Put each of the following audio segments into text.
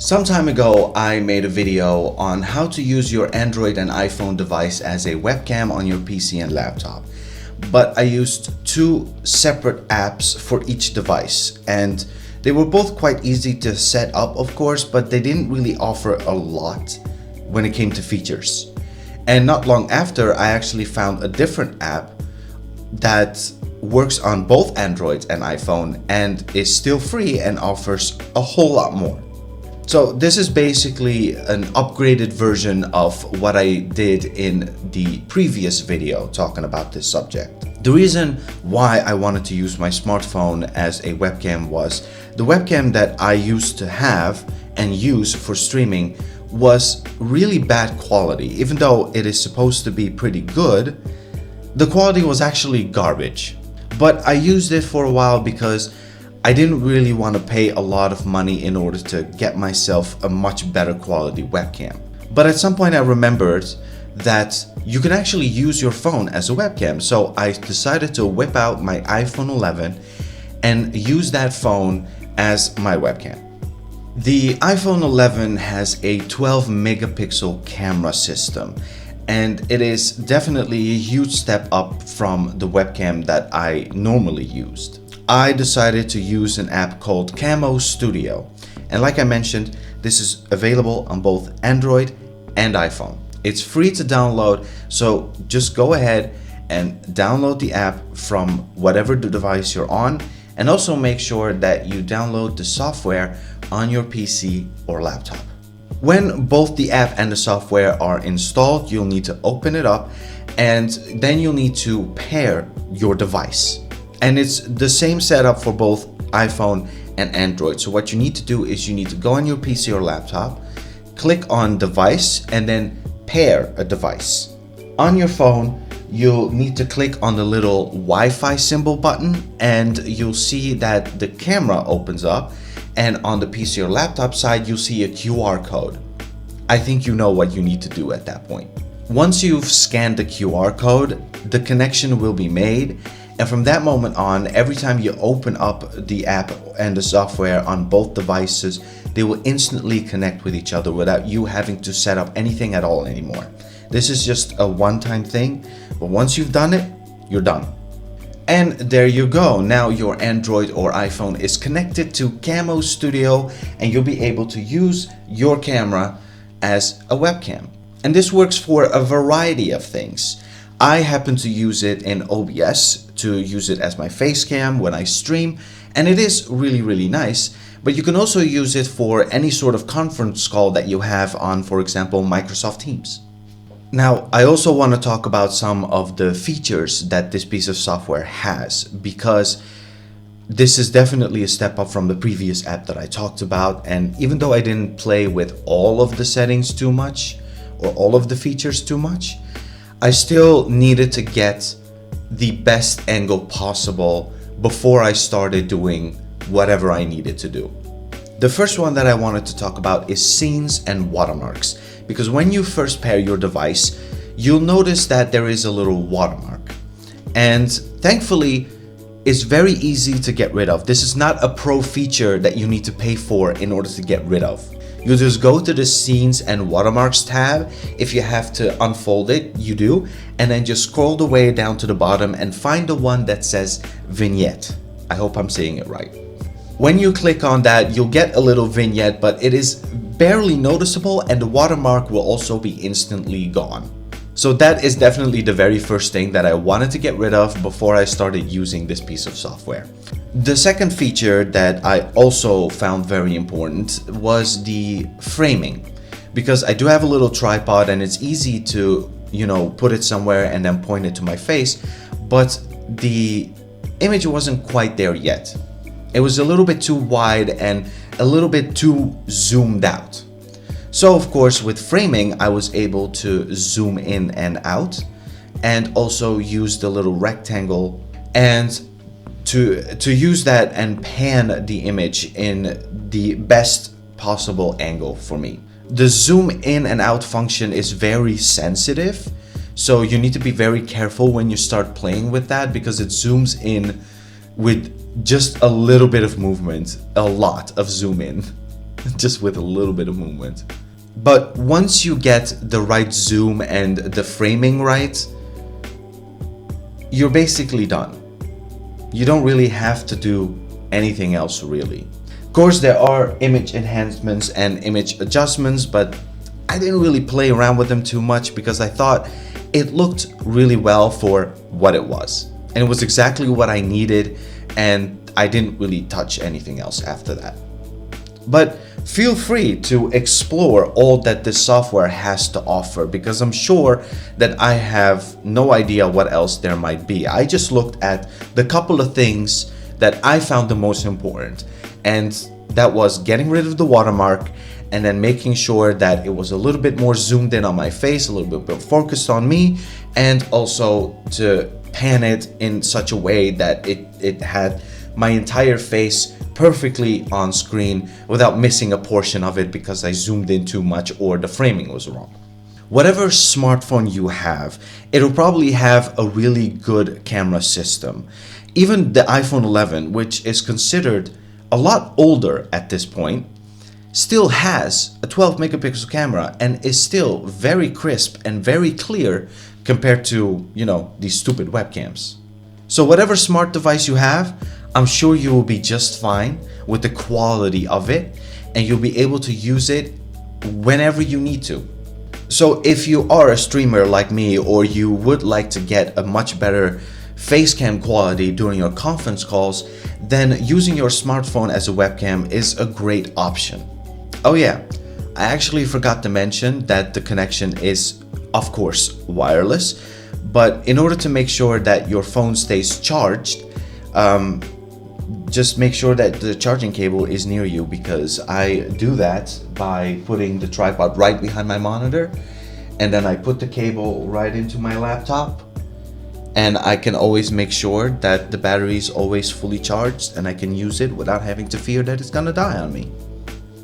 Some time ago, I made a video on how to use your Android and iPhone device as a webcam on your PC and laptop. But I used two separate apps for each device, and they were both quite easy to set up, of course, but they didn't really offer a lot when it came to features. And not long after, I actually found a different app that works on both Android and iPhone and is still free and offers a whole lot more. So this is basically an upgraded version of what I did in the previous video talking about this subject. The reason why I wanted to use my smartphone as a webcam was the webcam that I used to have and use for streaming was really bad quality. Even though it is supposed to be pretty good, the quality was actually garbage. But I used it for a while because I didn't really want to pay a lot of money in order to get myself a much better quality webcam. But at some point I remembered that you can actually use your phone as a webcam. So I decided to whip out my iPhone 11 and use that phone as my webcam. The iPhone 11 has a 12 megapixel camera system, and it is definitely a huge step up from the webcam that I normally used. I decided to use an app called Camo Studio, and like I mentioned, this is available on both Android and iPhone. It's free to download, so just go ahead and download the app from whatever device you're on, and also make sure that you download the software on your PC or laptop. When both the app and the software are installed, you'll need to open it up, and then you'll need to pair your device. And it's the same setup for both iPhone and Android. So what you need to do is you need to go on your PC or laptop, click on device, and then pair a device. On your phone, you'll need to click on the little Wi-Fi symbol button, and you'll see that the camera opens up, and on the PC or laptop side, you'll see a QR code. I think you know what you need to do at that point. Once you've scanned the QR code, the connection will be made. And from that moment on, every time you open up the app and the software on both devices, they will instantly connect with each other without you having to set up anything at all anymore. This is just a one-time thing, but once you've done it, you're done. And there you go. Now your Android or iPhone is connected to Camo Studio, and you'll be able to use your camera as a webcam. And this works for a variety of things. I happen to use it in OBS to use it as my face cam when I stream, and it is really nice. But you can also use it for any sort of conference call that you have on, for example, Microsoft Teams. Now, I also want to talk about some of the features that this piece of software has, because this is definitely a step up from the previous app that I talked about. And even though I didn't play with all of the settings too much, or all of the features too much, I still needed to get the best angle possible before I started doing whatever I needed to do. The first one that I wanted to talk about is scenes and watermarks, because when you first pair your device, you'll notice that there is a little watermark, and thankfully it's very easy to get rid of. This is not a pro feature that you need to pay for in order to get rid of. You just go to the Scenes and Watermarks tab. If you have to unfold it, you do, and then just scroll the way down to the bottom and find the one that says Vignette. I hope I'm saying it right. When you click on that, you'll get a little vignette, but it is barely noticeable, and the watermark will also be instantly gone. So that is definitely the very first thing that I wanted to get rid of before I started using this piece of software. The second feature that I also found very important was the framing, because I do have a little tripod and it's easy to, put it somewhere and then point it to my face, but the image wasn't quite there yet. It was a little bit too wide and a little bit too zoomed out. So of course, with framing, I was able to zoom in and out, and also use the little rectangle and to use that and pan the image in the best possible angle for me. The zoom in and out function is very sensitive, so you need to be very careful when you start playing with that, because it zooms in with just a little bit of movement, a lot of zoom in. just with a little bit of movement. But once you get the right zoom and the framing right, you're basically done. You don't really have to do anything else really. Of course, there are image enhancements and image adjustments, but I didn't really play around with them too much because I thought it looked really well for what it was. And it was exactly what I needed, and I didn't really touch anything else after that. But feel free to explore all that this software has to offer, because I'm sure that I have no idea what else there might be. I just looked at the couple of things that I found the most important, and that was getting rid of the watermark and then making sure that it was a little bit more zoomed in on my face, a little bit more focused on me, and also to pan it in such a way that it had my entire face perfectly on screen without missing a portion of it because I zoomed in too much or the framing was wrong. Whatever smartphone you have, it'll probably have a really good camera system. Even the iPhone 11, which is considered a lot older at this point, still has a 12 megapixel camera and is still very crisp and very clear compared to, these stupid webcams. So whatever smart device you have, I'm sure you will be just fine with the quality of it, and you'll be able to use it whenever you need to. So if you are a streamer like me, or you would like to get a much better face cam quality during your conference calls, then using your smartphone as a webcam is a great option. Oh yeah, I actually forgot to mention that the connection is, of course, wireless, but in order to make sure that your phone stays charged, just make sure that the charging cable is near you, because I do that by putting the tripod right behind my monitor, and then I put the cable right into my laptop, and I can always make sure that the battery is always fully charged and I can use it without having to fear that it's gonna die on me.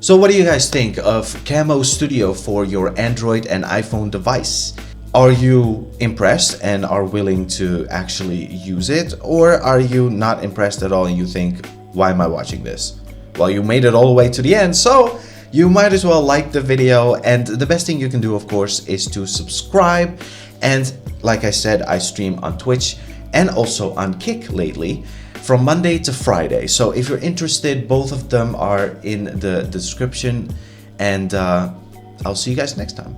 So what do you guys think of Camo Studio for your Android and iPhone device? Are you impressed and are willing to actually use it? Or are you not impressed at all and you think, why am I watching this? Well, you made it all the way to the end, so you might as well like the video. And the best thing you can do, of course, is to subscribe. And like I said, I stream on Twitch and also on Kick lately from Monday to Friday. So if you're interested, both of them are in the description. And I'll see you guys next time.